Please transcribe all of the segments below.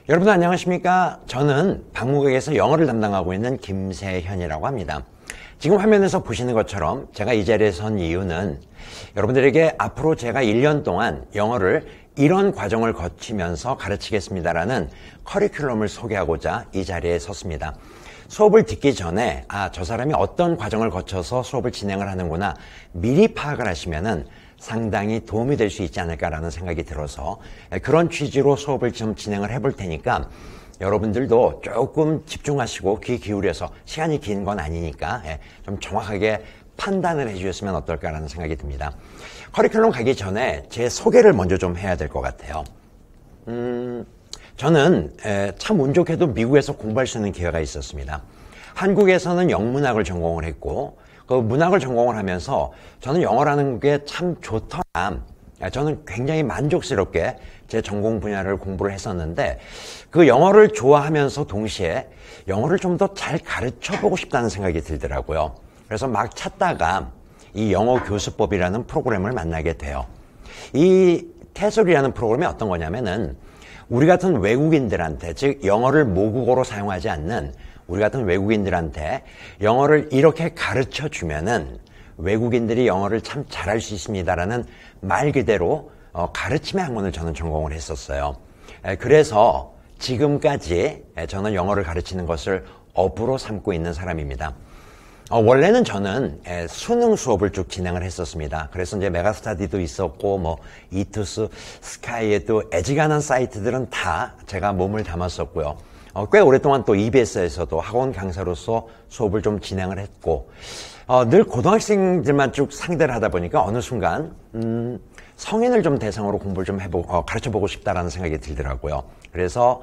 여러분 안녕하십니까? 저는 박무각에서 영어를 담당하고 있는 김세현이라고 합니다. 지금 화면에서 보시는 것처럼 제가 이 자리에 선 이유는 여러분들에게 앞으로 제가 1년 동안 영어를 이런 과정을 거치면서 가르치겠습니다라는 커리큘럼을 소개하고자 이 자리에 섰습니다. 수업을 듣기 전에 저 사람이 어떤 과정을 거쳐서 수업을 진행을 하는구나 미리 파악을 하시면은 상당히 도움이 될 수 있지 않을까라는 생각이 들어서 그런 취지로 수업을 좀 진행을 해볼 테니까 여러분들도 조금 집중하시고 귀 기울여서 시간이 긴 건 아니니까 좀 정확하게 판단을 해주셨으면 어떨까라는 생각이 듭니다. 커리큘럼 가기 전에 제 소개를 먼저 좀 해야 될 것 같아요. 저는 참 운 좋게도 미국에서 공부할 수 있는 기회가 있었습니다. 한국에서는 영문학을 전공을 했고 그 문학을 전공을 하면서 저는 영어라는 게 참 좋더라. 저는 굉장히 만족스럽게 제 전공 분야를 공부를 했었는데 그 영어를 좋아하면서 동시에 영어를 좀 더 잘 가르쳐 보고 싶다는 생각이 들더라고요. 그래서 막 찾다가 이 영어 교수법이라는 프로그램을 만나게 돼요. 이 태솔이라는 프로그램이 어떤 거냐면은 우리 같은 외국인들한테, 즉 영어를 모국어로 사용하지 않는 우리 같은 외국인들한테 영어를 이렇게 가르쳐 주면은 외국인들이 영어를 참 잘할 수 있습니다라는 말 그대로 가르침의 학문을 저는 전공을 했었어요. 그래서 지금까지 저는 영어를 가르치는 것을 업으로 삼고 있는 사람입니다. 원래는 저는 수능 수업을 쭉 진행을 했었습니다. 그래서 이제 메가스터디도 있었고, 뭐, 이투스, 스카이에도 애지간한 사이트들은 다 제가 몸을 담았었고요. 꽤 오랫동안 또 EBS에서도 학원 강사로서 수업을 좀 진행을 했고, 늘 고등학생들만 쭉 상대를 하다 보니까 어느 순간, 성인을 좀 대상으로 공부를 좀 가르쳐보고 싶다라는 생각이 들더라고요. 그래서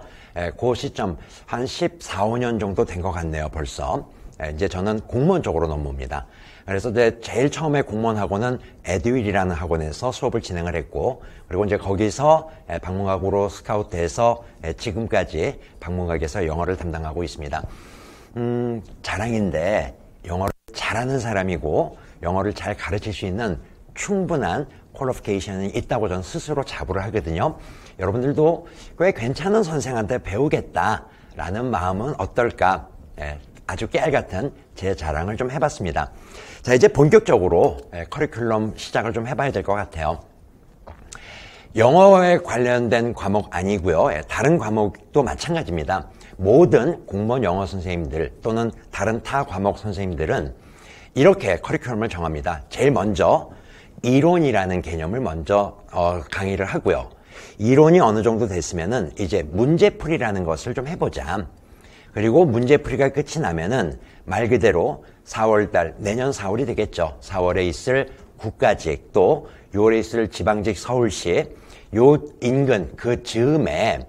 그 시점, 한 14, 15년 정도 된 것 같네요, 벌써. 이제 저는 공무원 쪽으로 넘어옵니다. 그래서 이제 제일 처음에 공무원 학원은 에듀윌이라는 학원에서 수업을 진행을 했고, 그리고 이제 거기서 방문학으로 스카우트해서 지금까지 방문학에서 영어를 담당하고 있습니다. 자랑인데 영어를 잘하는 사람이고 영어를 잘 가르칠 수 있는 충분한 퀄리피케이션이 있다고 저는 스스로 자부를 하거든요. 여러분들도 꽤 괜찮은 선생한테 배우겠다라는 마음은 어떨까? 아주 깨알 같은 제 자랑을 좀 해봤습니다. 자, 이제 본격적으로 커리큘럼 시작을 좀 해봐야 될 것 같아요. 영어에 관련된 과목 아니고요. 다른 과목도 마찬가지입니다. 모든 공무원 영어 선생님들 또는 다른 타 과목 선생님들은 이렇게 커리큘럼을 정합니다. 제일 먼저 이론이라는 개념을 먼저 강의를 하고요. 이론이 어느 정도 됐으면은 이제 문제풀이라는 것을 좀 해보자. 그리고 문제풀이가 끝이 나면은 말 그대로 4월달, 내년 4월이 되겠죠. 4월에 있을 국가직 또 6월에 있을 지방직 서울시 요 인근 그 즈음에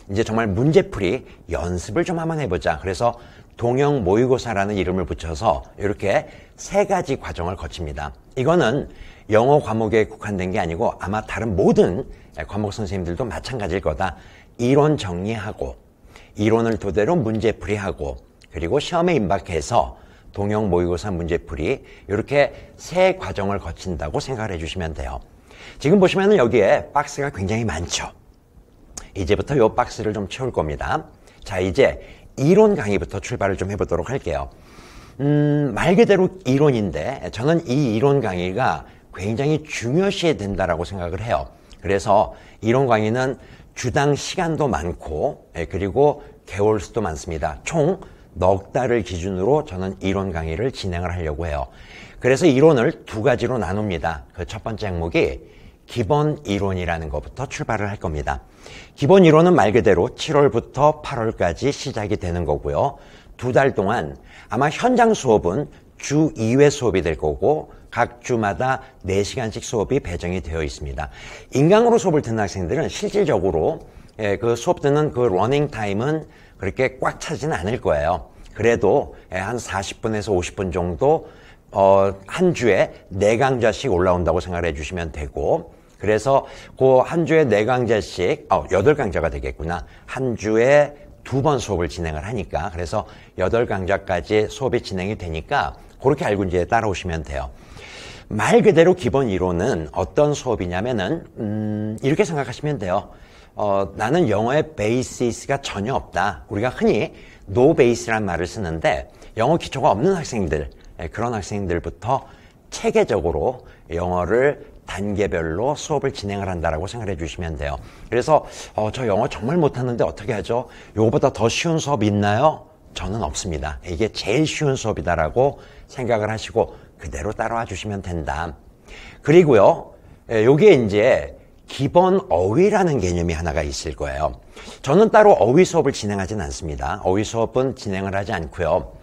이제 정말 문제풀이 연습을 좀 한번 해보자. 그래서 동형 모의고사라는 이름을 붙여서 이렇게 3가지 과정을 거칩니다. 이거는 영어 과목에 국한된 게 아니고 아마 다른 모든 과목 선생님들도 마찬가지일 거다. 이론 정리하고 이론을 토대로 문제풀이하고 그리고 시험에 임박해서 동형 모의고사 문제풀이 이렇게 3과정을 거친다고 생각을 해주시면 돼요. 지금 보시면 여기에 박스가 굉장히 많죠. 이제부터 이 박스를 좀 채울 겁니다. 자, 이제 이론 강의부터 출발을 좀 해보도록 할게요. 말 그대로 이론인데 저는 이 이론 강의가 굉장히 중요시해야 된다라고 생각을 해요. 그래서 이론 강의는 주당 시간도 많고 그리고 개월 수도 많습니다. 총 넉 달을 기준으로 저는 이론 강의를 진행을 하려고 해요. 그래서 이론을 2가지로 나눕니다. 그 첫 번째 항목이 기본 이론이라는 것부터 출발을 할 겁니다. 기본 이론은 말 그대로 7월부터 8월까지 시작이 되는 거고요. 2달 동안 아마 현장 수업은 주 2회 수업이 될 거고 각 주마다 4시간씩 수업이 배정이 되어 있습니다. 인강으로 수업을 듣는 학생들은 실질적으로 그 수업 듣는 그 러닝 타임은 그렇게 꽉 차지는 않을 거예요. 그래도 한 40분에서 50분 정도 한 주에 4강좌씩 올라온다고 생각을 해주시면 되고 그래서 그 한 주에 4강좌씩 8강좌가 되겠구나. 한 주에 2번 수업을 진행을 하니까 그래서 8강좌까지 수업이 진행이 되니까 그렇게 알고 이제 따라오시면 돼요. 말 그대로 기본 이론은 어떤 수업이냐면은 이렇게 생각하시면 돼요. 나는 영어의 베이시스가 전혀 없다. 우리가 흔히 no base라는 말을 쓰는데 영어 기초가 없는 학생들, 그런 학생들부터 체계적으로 영어를 단계별로 수업을 진행을 한다라고 생각해 주시면 돼요. 그래서 저 영어 정말 못하는데 어떻게 하죠? 이거보다 더 쉬운 수업 있나요? 저는 없습니다. 이게 제일 쉬운 수업이다라고 생각을 하시고 그대로 따라와 주시면 된다. 그리고요, 요게 이제 기본 어휘라는 개념이 하나가 있을 거예요. 저는 따로 어휘 수업을 진행하진 않습니다. 어휘 수업은 진행을 하지 않고요.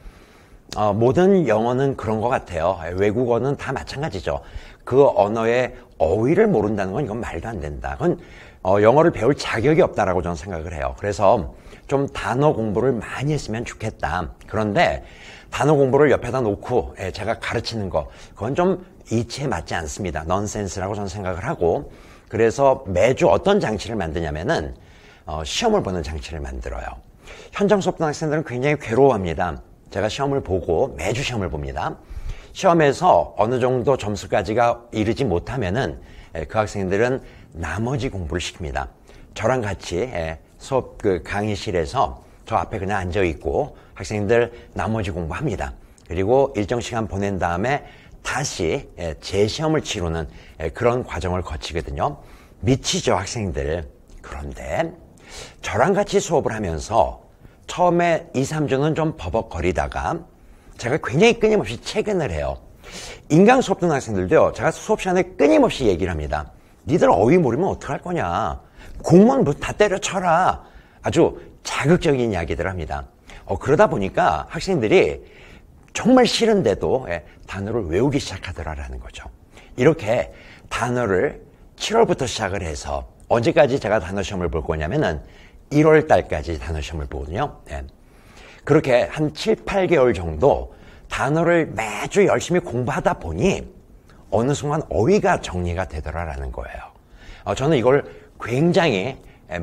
모든 영어는 그런 것 같아요. 외국어는 다 마찬가지죠. 그 언어의 어휘를 모른다는 건 이건 말도 안 된다. 그건 영어를 배울 자격이 없다라고 저는 생각을 해요. 그래서 좀 단어 공부를 많이 했으면 좋겠다. 그런데 단어 공부를 옆에다 놓고 제가 가르치는 거 그건 좀 이치에 맞지 않습니다. 넌센스라고 저는 생각을 하고 그래서 매주 어떤 장치를 만드냐면은 시험을 보는 장치를 만들어요. 현장 수업 듣는 학생들은 굉장히 괴로워합니다. 제가 시험을 보고 매주 시험을 봅니다. 시험에서 어느 정도 점수까지가 이르지 못하면은 그 학생들은 나머지 공부를 시킵니다. 저랑 같이 수업 그 강의실에서 저 앞에 그냥 앉아 있고 학생들 나머지 공부합니다. 그리고 일정 시간 보낸 다음에 다시 재시험을 치르는 그런 과정을 거치거든요. 미치죠, 학생들. 그런데 저랑 같이 수업을 하면서 처음에 2, 3주는 좀 버벅거리다가 제가 굉장히 끊임없이 체근을 해요. 인강 수업 듣는 학생들도요, 제가 수업 시간에 끊임없이 얘기를 합니다. 니들 어휘 모르면 어떡할 거냐. 공무원 뭐 다 때려쳐라. 아주 자극적인 이야기들을 합니다. 그러다 보니까 학생들이 정말 싫은데도 단어를 외우기 시작하더라라는 거죠. 이렇게 단어를 7월부터 시작을 해서 언제까지 제가 단어 시험을 볼 거냐면은 1월 달까지 단어 시험을 보거든요. 그렇게 한 7, 8개월 정도 단어를 매주 열심히 공부하다 보니 어느 순간 어휘가 정리가 되더라라는 거예요. 저는 이걸 굉장히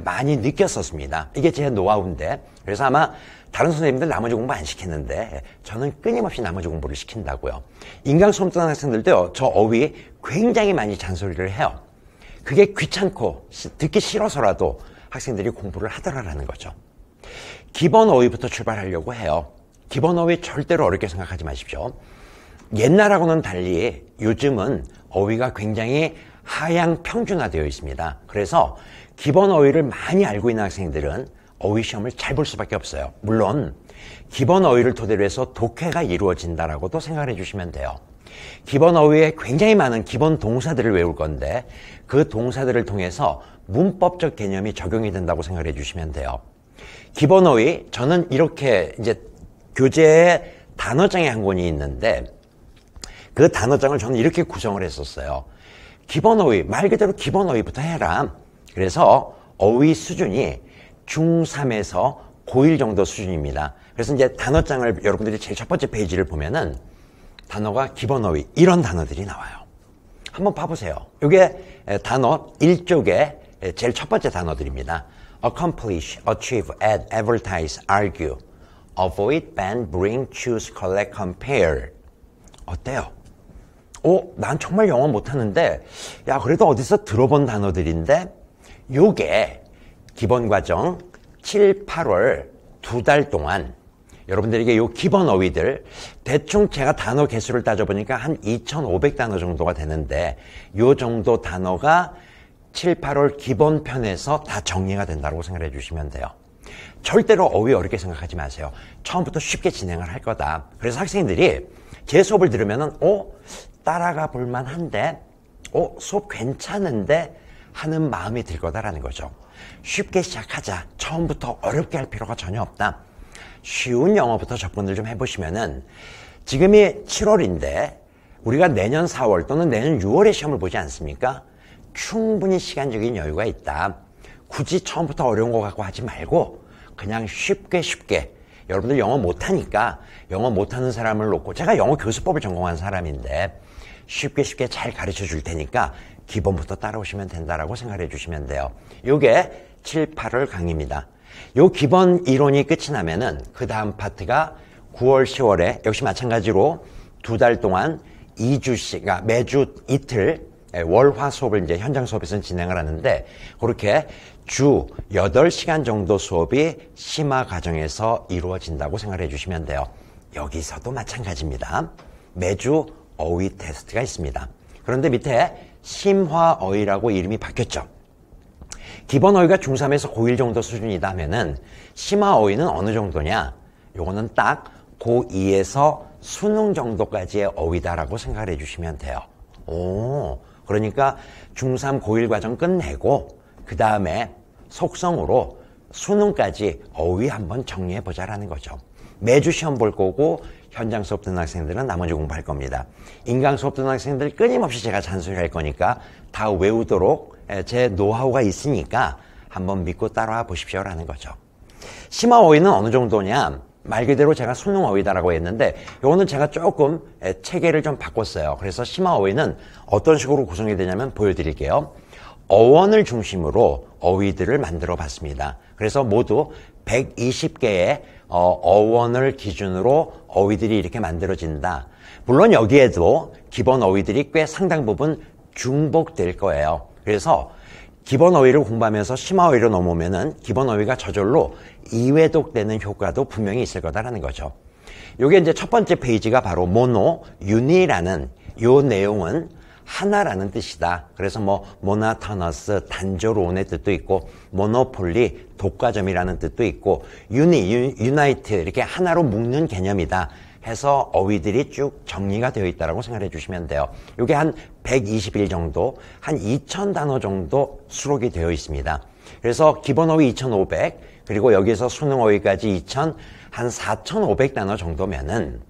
많이 느꼈었습니다. 이게 제 노하우인데 그래서 아마 다른 선생님들 나머지 공부 안 시키는데 저는 끊임없이 나머지 공부를 시킨다고요. 인강 수업 듣는 학생들도요, 저 어휘 굉장히 많이 잔소리를 해요. 그게 귀찮고 듣기 싫어서라도 학생들이 공부를 하더라라는 거죠. 기본 어휘부터 출발하려고 해요. 기본 어휘 절대로 어렵게 생각하지 마십시오. 옛날하고는 달리 요즘은 어휘가 굉장히 하향 평준화되어 있습니다. 그래서 기본 어휘를 많이 알고 있는 학생들은 어휘 시험을 잘 볼 수밖에 없어요. 물론 기본 어휘를 토대로 해서 독해가 이루어진다라고도 생각해 주시면 돼요. 기본 어휘에 굉장히 많은 기본 동사들을 외울 건데 그 동사들을 통해서 문법적 개념이 적용이 된다고 생각해 주시면 돼요. 기본 어휘, 저는 이렇게 이제 교재에 단어장이 한 권이 있는데 그 단어장을 저는 이렇게 구성을 했었어요. 기본 어휘, 말 그대로 기본 어휘부터 해라. 그래서 어휘 수준이 중3에서 고1 정도 수준입니다. 그래서 이제 단어장을 여러분들이 제일 첫 번째 페이지를 보면은 단어가 기본 어휘, 이런 단어들이 나와요. 한번 봐보세요. 이게 단어 1쪽에 제일 첫 번째 단어들입니다. accomplish, achieve, add, advertise, argue, avoid, ban, bring, choose, collect, compare. 어때요? 난 정말 영어 못하는데 야 그래도 어디서 들어본 단어들인데 요게 기본 과정 7, 8월 2달 동안 여러분들에게 요 기본 어휘들 대충 제가 단어 개수를 따져보니까 한 2,500단어 정도가 되는데 요 정도 단어가 7, 8월 기본 편에서 다 정리가 된다고 생각해 주시면 돼요. 절대로 어휘 어렵게 생각하지 마세요. 처음부터 쉽게 진행을 할 거다. 그래서 학생들이 제 수업을 들으면은 따라가 볼만 한데 수업 괜찮은데 하는 마음이 들 거다라는 거죠. 쉽게 시작하자. 처음부터 어렵게 할 필요가 전혀 없다. 쉬운 영어부터 접근을 좀 해보시면은 지금이 7월인데 우리가 내년 4월 또는 내년 6월에 시험을 보지 않습니까? 충분히 시간적인 여유가 있다. 굳이 처음부터 어려운 거 갖고 하지 말고 그냥 쉽게 여러분들 영어 못하니까 영어 못하는 사람을 놓고 제가 영어 교수법을 전공한 사람인데 쉽게 잘 가르쳐 줄 테니까 기본부터 따라오시면 된다라고 생각해 주시면 돼요. 요게 7, 8월 강의입니다. 요 기본 이론이 끝이 나면은 그 다음 파트가 9월, 10월에 역시 마찬가지로 2달 동안 2주씩, 그러니까 매주 이틀 월, 화 수업을 이제 현장 수업에서는 진행을 하는데 그렇게 주 8시간 정도 수업이 심화 과정에서 이루어진다고 생각해 주시면 돼요. 여기서도 마찬가지입니다. 매주 어휘 테스트가 있습니다. 그런데 밑에 심화 어휘라고 이름이 바뀌었죠. 기본 어휘가 중3에서 고1 정도 수준이다 하면은 심화 어휘는 어느 정도냐? 요거는 딱 고2에서 수능 정도까지의 어휘다라고 생각을 해주시면 돼요. 그러니까 중3 고1 과정 끝내고 그 다음에 속성으로 수능까지 어휘 한번 정리해보자라는 거죠. 매주 시험 볼 거고 현장 수업 듣는 학생들은 나머지 공부할 겁니다. 인강 수업 듣는 학생들 끊임없이 제가 잔소리할 거니까 다 외우도록 제 노하우가 있으니까 한번 믿고 따라와 보십시오라는 거죠. 심화 어휘는 어느 정도냐? 말 그대로 제가 수능 어휘다라고 했는데 요거는 제가 조금 체계를 좀 바꿨어요. 그래서 심화 어휘는 어떤 식으로 구성이 되냐면 보여드릴게요. 어원을 중심으로 어휘들을 만들어 봤습니다. 그래서 모두 120개의 어원을 기준으로 어휘들이 이렇게 만들어진다. 물론 여기에도 기본 어휘들이 꽤 상당 부분 중복될 거예요. 그래서 기본 어휘를 공부하면서 심화 어휘로 넘어오면은 기본 어휘가 저절로 이회독되는 효과도 분명히 있을 거다라는 거죠. 요게 이제 첫 번째 페이지가 바로 모노, 유니라는 요 내용은 하나라는 뜻이다. 그래서 뭐 모나터너스, 단조로운의 뜻도 있고 모노폴리, 독과점이라는 뜻도 있고 유나이트 이렇게 하나로 묶는 개념이다 해서 어휘들이 쭉 정리가 되어 있다고 생각해 주시면 돼요. 이게 한 120일 정도, 한 2000단어 정도 수록이 되어 있습니다. 그래서 기본 어휘 2500, 그리고 여기서 수능 어휘까지 2000, 한 4500단어 정도면은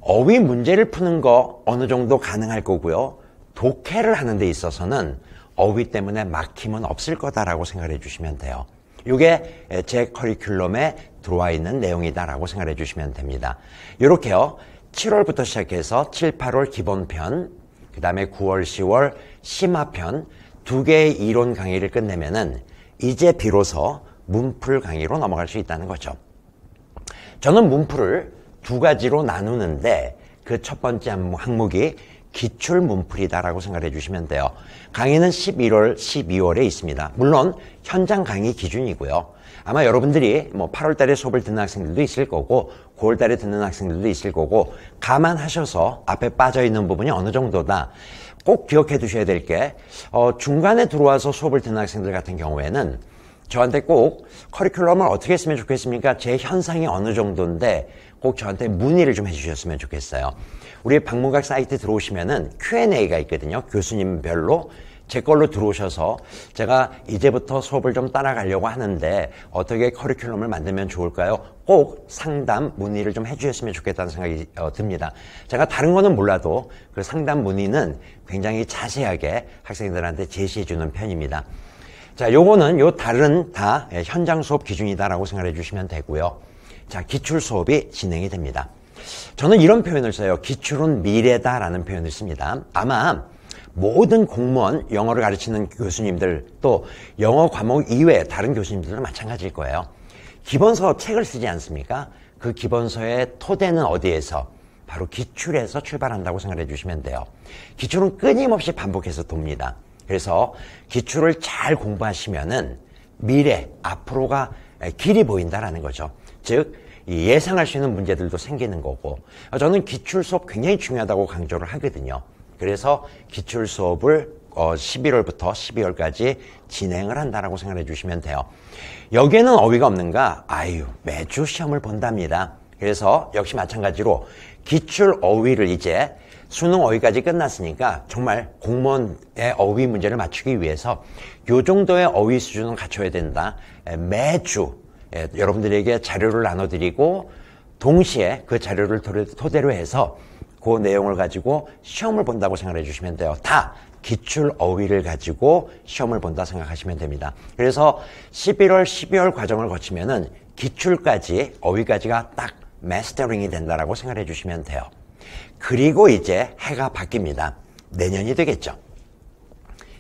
어휘 문제를 푸는 거 어느 정도 가능할 거고요. 독해를 하는 데 있어서는 어휘 때문에 막힘은 없을 거다라고 생각해 주시면 돼요. 이게 제 커리큘럼에 들어와 있는 내용이다라고 생각해 주시면 됩니다. 이렇게요. 7월부터 시작해서 7, 8월 기본편, 그 다음에 9월, 10월 심화편 2개의 이론 강의를 끝내면은 이제 비로소 문풀 강의로 넘어갈 수 있다는 거죠. 저는 문풀을 2가지로 나누는데 그 첫 번째 항목이 기출 문풀이다라고 생각해 주시면 돼요. 강의는 11월, 12월에 있습니다. 물론 현장 강의 기준이고요. 아마 여러분들이 뭐 8월 달에 수업을 듣는 학생들도 있을 거고 9월 달에 듣는 학생들도 있을 거고 감안하셔서 앞에 빠져 있는 부분이 어느 정도다. 꼭 기억해 두셔야 될 게 중간에 들어와서 수업을 듣는 학생들 같은 경우에는 저한테 꼭 커리큘럼을 어떻게 했으면 좋겠습니까? 제 현상이 어느 정도인데 꼭 저한테 문의를 좀 해주셨으면 좋겠어요. 우리 박문각 사이트 들어오시면은 Q&A가 있거든요. 교수님별로 제 걸로 들어오셔서 제가 이제부터 수업을 좀 따라가려고 하는데 어떻게 커리큘럼을 만들면 좋을까요? 꼭 상담 문의를 좀 해주셨으면 좋겠다는 생각이 듭니다. 제가 다른 거는 몰라도 그 상담 문의는 굉장히 자세하게 학생들한테 제시해주는 편입니다. 자, 요거는 요 다른 다 현장 수업 기준이다라고 생각해 주시면 되고요. 자, 기출 수업이 진행이 됩니다. 저는 이런 표현을 써요. 기출은 미래다라는 표현을 씁니다. 아마 모든 공무원, 영어를 가르치는 교수님들 또 영어 과목 이외에 다른 교수님들은 마찬가지일 거예요. 기본서 책을 쓰지 않습니까? 그 기본서의 토대는 어디에서? 바로 기출에서 출발한다고 생각해 주시면 돼요. 기출은 끊임없이 반복해서 돕니다. 그래서 기출을 잘 공부하시면은 미래, 앞으로가 길이 보인다라는 거죠. 즉, 예상할 수 있는 문제들도 생기는 거고. 저는 기출 수업 굉장히 중요하다고 강조를 하거든요. 그래서 기출 수업을 11월부터 12월까지 진행을 한다라고 생각해 주시면 돼요. 여기에는 어휘가 없는가? 매주 시험을 본답니다. 그래서 역시 마찬가지로 기출 어휘를 이제 수능 어휘까지 끝났으니까 정말 공무원의 어휘 문제를 맞추기 위해서 이 정도의 어휘 수준은 갖춰야 된다. 매주 여러분들에게 자료를 나눠드리고 동시에 그 자료를 토대로 해서 그 내용을 가지고 시험을 본다고 생각해 주시면 돼요. 다 기출 어휘를 가지고 시험을 본다 생각하시면 됩니다. 그래서 11월, 12월 과정을 거치면은 기출까지, 어휘까지가 딱 마스터링이 된다라고 생각해 주시면 돼요. 그리고 이제 해가 바뀝니다. 내년이 되겠죠.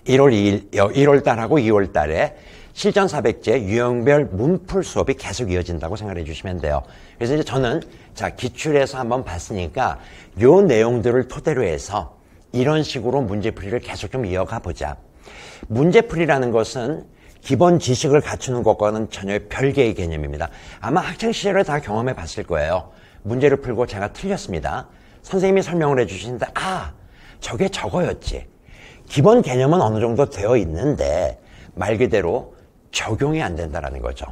1월 달하고 2월 달에 실전 400제 유형별 문풀 수업이 계속 이어진다고 생각해 주시면 돼요. 그래서 이제 저는 자, 기출에서 한번 봤으니까 요 내용들을 토대로 해서 이런 식으로 문제풀이를 계속 좀 이어가 보자. 문제풀이라는 것은 기본 지식을 갖추는 것과는 전혀 별개의 개념입니다. 아마 학창시절에 다 경험해 봤을 거예요. 문제를 풀고 제가 틀렸습니다. 선생님이 설명을 해주시는데 저게 저거였지. 기본 개념은 어느 정도 되어 있는데 말 그대로 적용이 안 된다는 거죠.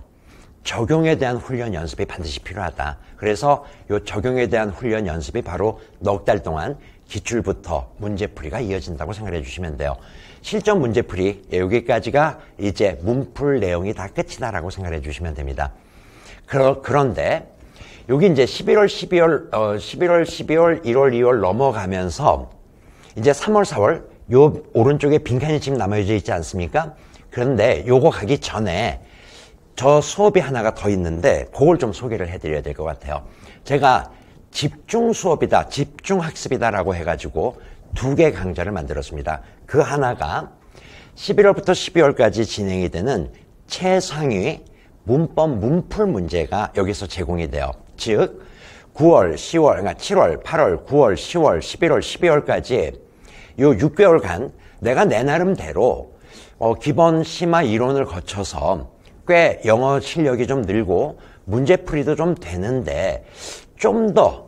적용에 대한 훈련 연습이 반드시 필요하다. 그래서 이 적용에 대한 훈련 연습이 바로 넉 달 동안 기출부터 문제풀이가 이어진다고 생각해 주시면 돼요. 실전 문제풀이 여기까지가 이제 문풀 내용이 다 끝이다라고 생각해 주시면 됩니다. 그런데 여기 이제 11월, 12월, 1월, 2월 넘어가면서 이제 3월, 4월 요 오른쪽에 빈칸이 지금 남아져 있지 않습니까? 그런데 요거 가기 전에 저 수업이 하나가 더 있는데 그걸 좀 소개를 해드려야 될 것 같아요. 제가 집중 수업이다, 집중 학습이다라고 해가지고 2개 강좌를 만들었습니다. 그 하나가 11월부터 12월까지 진행이 되는 최상위 문법 문풀 문제가 여기서 제공이 돼요. 즉 9월, 10월, 그러니까 7월, 8월, 9월, 10월, 11월, 12월까지 요 6개월간 내가 내 나름대로 기본 심화 이론을 거쳐서 꽤 영어 실력이 좀 늘고 문제풀이도 좀 되는데 좀 더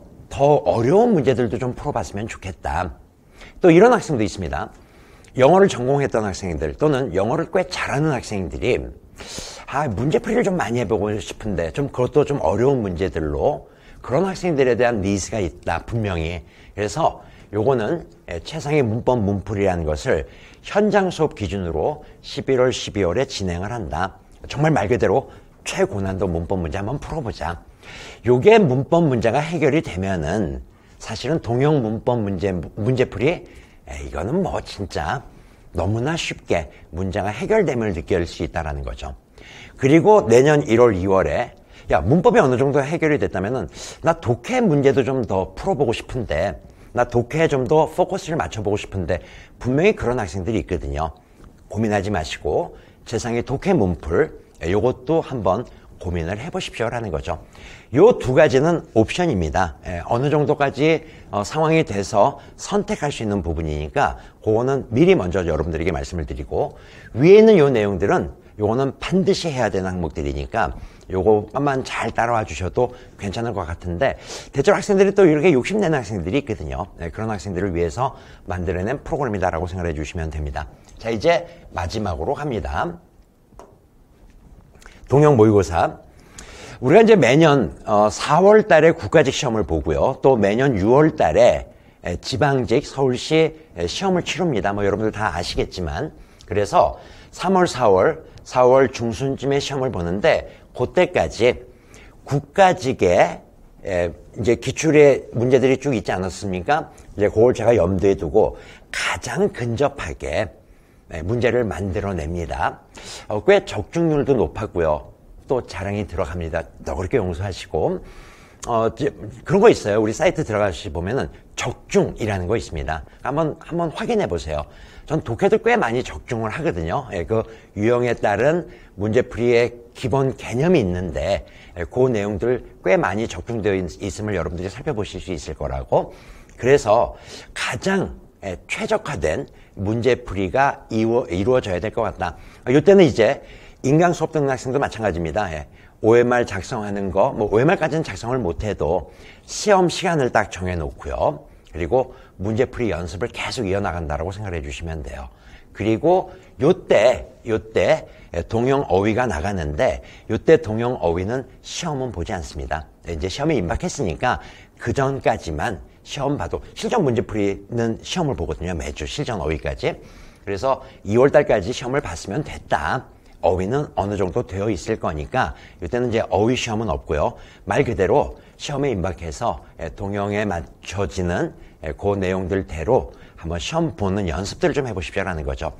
어려운 문제들도 좀 풀어봤으면 좋겠다. 또 이런 학생도 있습니다. 영어를 전공했던 학생들 또는 영어를 꽤 잘하는 학생들이 문제풀이를 좀 많이 해보고 싶은데 좀 그것도 좀 어려운 문제들로 그런 학생들에 대한 니즈가 있다 분명히. 그래서 요거는 최상위 문법 문풀이라는 것을 현장 수업 기준으로 11월, 12월에 진행을 한다. 정말 말 그대로 최고난도 문법 문제 한번 풀어보자. 요게 문법 문제가 해결이 되면은 사실은 동형 문법 문제풀이 이거는 뭐 진짜 너무나 쉽게 문제가 해결됨을 느낄 수 있다는 거죠. 그리고 내년 1월, 2월에 문법이 어느 정도 해결이 됐다면은 나 독해 문제도 좀 더 풀어보고 싶은데 나 독해에 좀 더 포커스를 맞춰보고 싶은데 분명히 그런 학생들이 있거든요. 고민하지 마시고 최상위 독해 문풀 요것도 한번 고민을 해보십시오라는 거죠. 요 2가지는 옵션입니다. 어느 정도까지 상황이 돼서 선택할 수 있는 부분이니까 그거는 미리 먼저 여러분들에게 말씀을 드리고 위에 있는 요 내용들은 요거는 반드시 해야 되는 항목들이니까 요거만 잘 따라와 주셔도 괜찮을 것 같은데 대체로 학생들이 또 이렇게 욕심내는 학생들이 있거든요. 그런 학생들을 위해서 만들어낸 프로그램이다라고 생각해 주시면 됩니다. 자, 이제 마지막으로 갑니다. 동형 모의고사. 우리가 이제 매년 4월 달에 국가직 시험을 보고요. 또 매년 6월 달에 지방직 서울시 시험을 치릅니다. 뭐 여러분들 다 아시겠지만. 그래서 3월, 4월 중순쯤에 시험을 보는데 그때까지 국가직에 이제 기출의 문제들이 쭉 있지 않았습니까? 이제 그걸 제가 염두에 두고 가장 근접하게 문제를 만들어냅니다. 꽤 적중률도 높았고요. 또 자랑이 들어갑니다. 너그럽게 용서하시고 그런 거 있어요. 우리 사이트 들어가시 보면은 적중이라는 거 있습니다. 한번 확인해 보세요. 전 독해도 꽤 많이 적중을 하거든요. 그 유형에 따른 문제풀이의 기본 개념이 있는데 그 내용들 꽤 많이 적중되어 있음을 여러분들이 살펴보실 수 있을 거라고. 그래서 가장 최적화된 문제풀이가 이루어져야 될 것 같다. 이때는 이제 인강 수업 듣는 학생도 마찬가지입니다. OMR 작성하는 거, OMR까지는 작성을 못해도 시험 시간을 딱 정해놓고요. 그리고 문제풀이 연습을 계속 이어나간다라고 생각해 주시면 돼요. 그리고 요때 동형 어휘가 나가는데 요때 동형 어휘는 시험은 보지 않습니다. 이제 시험에 임박했으니까 그 전까지만 시험 봐도 실전 문제풀이는 시험을 보거든요. 매주 실전 어휘까지. 그래서 2월 달까지 시험을 봤으면 됐다. 어휘는 어느 정도 되어 있을 거니까 이때는 이제 어휘 시험은 없고요. 말 그대로 시험에 임박해서 동형에 맞춰지는 그 내용들대로 한번 시험 보는 연습들을 좀 해보십시오라는 거죠.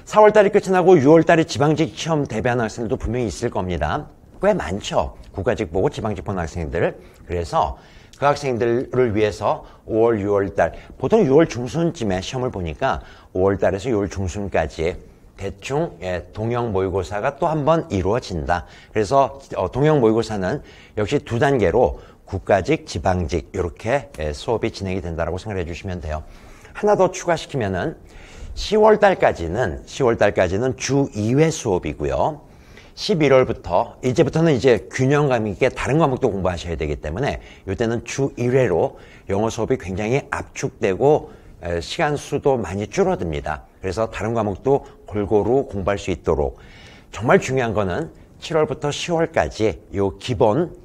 4월 달이 끝이 나고 6월 달에 지방직 시험 대비하는 학생들도 분명히 있을 겁니다. 꽤 많죠. 국가직 보고 지방직 보는 학생들. 그래서 그 학생들을 위해서 5월, 6월 달, 보통 6월 중순쯤에 시험을 보니까 5월 달에서 6월 중순까지 대충 동형 모의고사가 또 한 번 이루어진다. 그래서 동형 모의고사는 역시 2단계로 국가직, 지방직 이렇게 수업이 진행이 된다라고 생각해 주시면 돼요. 하나 더 추가시키면은 10월달까지는 주 2회 수업이고요. 11월부터 이제부터는 이제 균형감 있게 다른 과목도 공부하셔야 되기 때문에 이때는 주 1회로 영어 수업이 굉장히 압축되고 시간 수도 많이 줄어듭니다. 그래서 다른 과목도 골고루 공부할 수 있도록 정말 중요한 거는 7월부터 10월까지 이 기본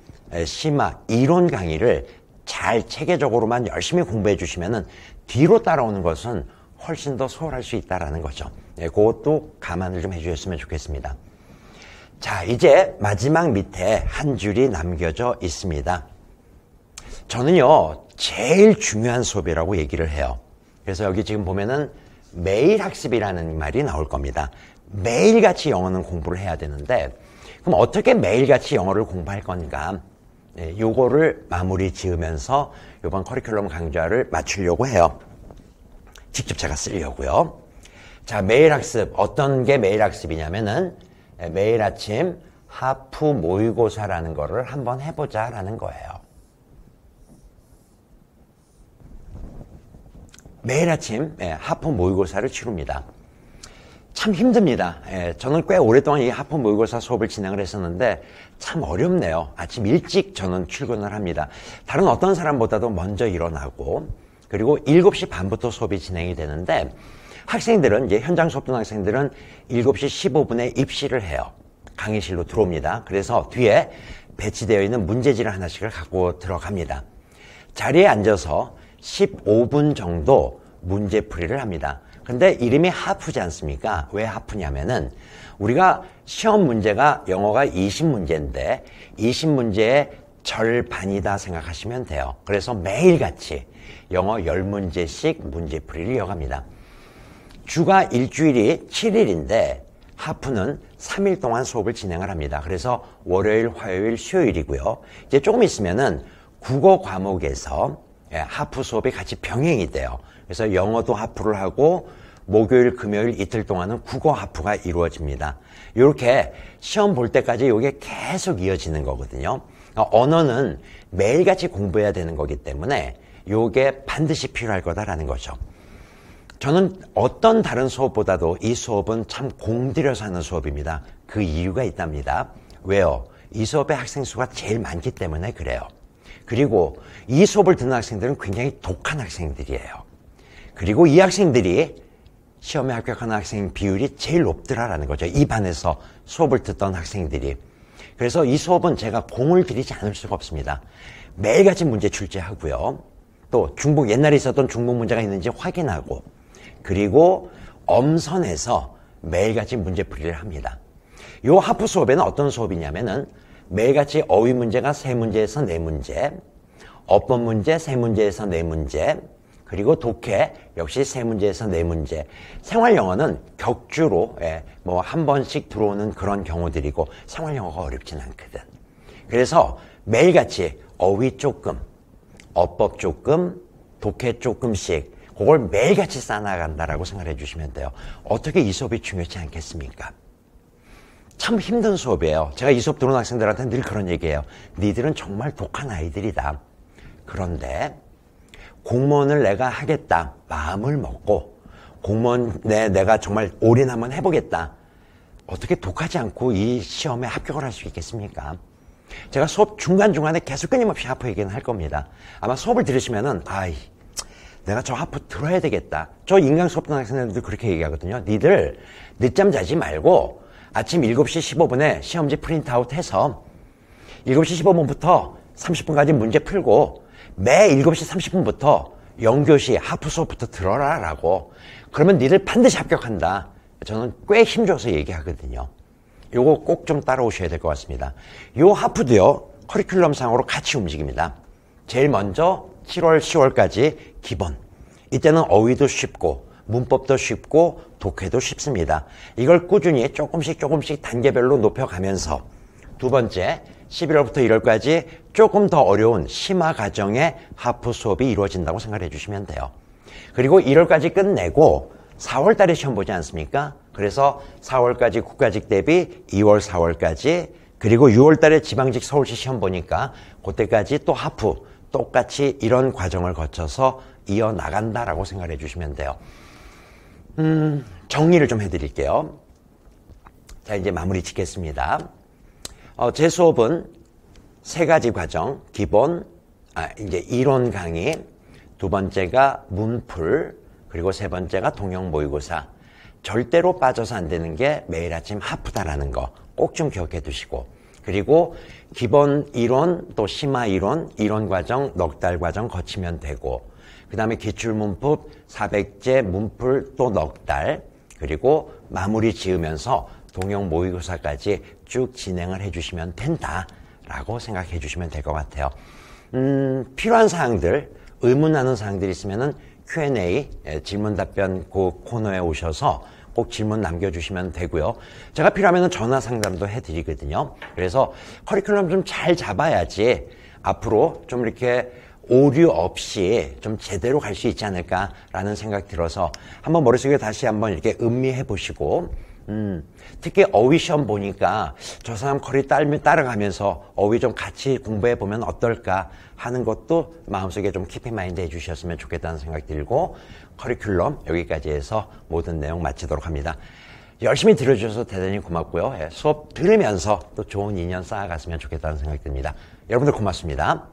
심화 이론 강의를 잘 체계적으로만 열심히 공부해 주시면은 뒤로 따라오는 것은 훨씬 더 수월할 수 있다는 거죠. 그것도 감안을 좀 해주셨으면 좋겠습니다. 자, 이제 마지막 밑에 한 줄이 남겨져 있습니다. 저는요, 제일 중요한 수업이라고 얘기를 해요. 그래서 여기 지금 보면은 매일 학습이라는 말이 나올 겁니다. 매일같이 영어는 공부를 해야 되는데, 그럼 어떻게 매일같이 영어를 공부할 건가? 요거를 마무리 지으면서 이번 커리큘럼 강좌를 마치려고 해요. 직접 제가 쓰려고요. 자, 매일 학습. 어떤 게 매일 학습이냐면은 매일 아침 하프 모의고사라는 거를 한번 해보자라는 거예요. 매일 아침 하프 모의고사를 치릅니다. 참 힘듭니다. 저는 꽤 오랫동안 이 하프 모의고사 수업을 진행을 했었는데 참 어렵네요. 아침 일찍 저는 출근을 합니다. 다른 어떤 사람보다도 먼저 일어나고 그리고 7시 반부터 수업이 진행이 되는데 학생들은 이제 현장 수업 듣는 학생들은 7시 15분에 입시를 해요. 강의실로 들어옵니다. 그래서 뒤에 배치되어 있는 문제지를 하나씩을 갖고 들어갑니다. 자리에 앉아서 15분 정도 문제풀이를 합니다. 근데 이름이 하프지 않습니까? 왜 하프냐면은 우리가 시험 문제가 영어가 20문제인데 20문제의 절반이다 생각하시면 돼요. 그래서 매일같이 영어 10문제씩 문제풀이를 이어갑니다. 주가 일주일이 7일인데 하프는 3일 동안 수업을 진행을 합니다. 그래서 월요일, 화요일, 수요일이고요. 이제 조금 있으면은 국어 과목에서 하프 수업이 같이 병행이 돼요. 그래서 영어도 하프를 하고 목요일, 금요일 이틀 동안은 국어 하프가 이루어집니다. 이렇게 시험 볼 때까지 이게 계속 이어지는 거거든요. 그러니까 언어는 매일같이 공부해야 되는 거기 때문에 이게 반드시 필요할 거다라는 거죠. 저는 어떤 다른 수업보다도 이 수업은 참 공들여서 하는 수업입니다. 그 이유가 있답니다. 왜요? 이 수업의 학생 수가 제일 많기 때문에 그래요. 그리고 이 수업을 듣는 학생들은 굉장히 독한 학생들이에요. 그리고 이 학생들이 시험에 합격하는 학생 비율이 제일 높더라라는 거죠. 이 반에서 수업을 듣던 학생들이. 그래서 이 수업은 제가 공을 들이지 않을 수가 없습니다. 매일같이 문제 출제하고요. 또 중복, 옛날에 있었던 중복 문제가 있는지 확인하고 그리고 엄선해서 매일같이 문제풀이를 합니다. 이 하프 수업에는 어떤 수업이냐면은 매일같이 어휘 문제가 3문제에서 4문제, 어법 문제 3문제에서 4문제, 그리고 독해 역시 3문제에서 4문제. 생활 영어는 격주로 뭐 한 번씩 들어오는 그런 경우들이고 생활 영어가 어렵진 않거든. 그래서 매일같이 어휘 조금, 어법 조금, 독해 조금씩 그걸 매일같이 쌓아나간다라고 생각해 주시면 돼요. 어떻게 이 수업이 중요치 않겠습니까? 참 힘든 수업이에요. 제가 이 수업 들어온 학생들한테 늘 그런 얘기해요. 니들은 정말 독한 아이들이다. 그런데 공무원을 내가 하겠다 마음을 먹고 공무원 내가 정말 올인 한번 해보겠다. 어떻게 독하지 않고 이 시험에 합격을 할 수 있겠습니까? 제가 수업 중간중간에 계속 끊임없이 하프 얘기는 할 겁니다. 아마 수업을 들으시면은 내가 저 하프 들어야 되겠다. 저 인강 수업 듣는 학생들도 그렇게 얘기하거든요. 니들 늦잠 자지 말고 아침 7시 15분에 시험지 프린트아웃 해서 7시 15분부터 30분까지 문제 풀고 매 7시 30분부터 영교시 하프 수업부터 들어라 라고. 그러면 니들 반드시 합격한다. 저는 꽤 힘줘서 얘기하거든요. 요거 꼭 좀 따라오셔야 될 것 같습니다. 요 하프도요, 커리큘럼상으로 같이 움직입니다. 제일 먼저 7월, 10월까지 기본. 이때는 어휘도 쉽고 문법도 쉽고 독해도 쉽습니다. 이걸 꾸준히 조금씩 단계별로 높여가면서 두 번째 11월부터 1월까지 조금 더 어려운 심화 과정의 하프 수업이 이루어진다고 생각해 주시면 돼요. 그리고 1월까지 끝내고 4월 달에 시험 보지 않습니까? 그래서 4월까지 국가직 대비 2월, 4월까지 그리고 6월 달에 지방직 서울시 시험 보니까 그때까지 또 하프 똑같이 이런 과정을 거쳐서 이어나간다라고 생각해 주시면 돼요. 정리를 좀 해드릴게요. 자, 이제 마무리 짓겠습니다. 제 수업은 세 가지 과정, 기본, 이제 이론 강의, 두 번째가 문풀, 그리고 세 번째가 동영 모의고사. 절대로 빠져서 안 되는 게 매일 아침 하프다라는 거 꼭 좀 기억해 두시고, 그리고 기본 이론 또 심화 이론, 이론 과정 넉 달 과정 거치면 되고, 그 다음에 기출문법 400제 문풀 또 넉 달, 그리고 마무리 지으면서 동영 모의고사까지 쭉 진행을 해주시면 된다라고 생각해 주시면 될 것 같아요. 필요한 사항들, 의문나는 사항들이 있으면은 Q&A, 질문 답변 그 코너에 오셔서 꼭 질문 남겨주시면 되고요. 제가 필요하면 전화 상담도 해드리거든요. 그래서 커리큘럼 좀 잘 잡아야지 앞으로 좀 이렇게 오류 없이 좀 제대로 갈 수 있지 않을까라는 생각 들어서 한번 머릿속에 다시 한번 이렇게 음미해 보시고, 특히 어휘 시험 보니까 저 사람 커리 따라가면서 어휘 좀 같이 공부해 보면 어떨까 하는 것도 마음속에 좀 키피마인드 해주셨으면 좋겠다는 생각 들고, 커리큘럼 여기까지 해서 모든 내용 마치도록 합니다. 열심히 들어주셔서 대단히 고맙고요. 수업 들으면서 또 좋은 인연 쌓아갔으면 좋겠다는 생각 듭니다. 여러분들 고맙습니다.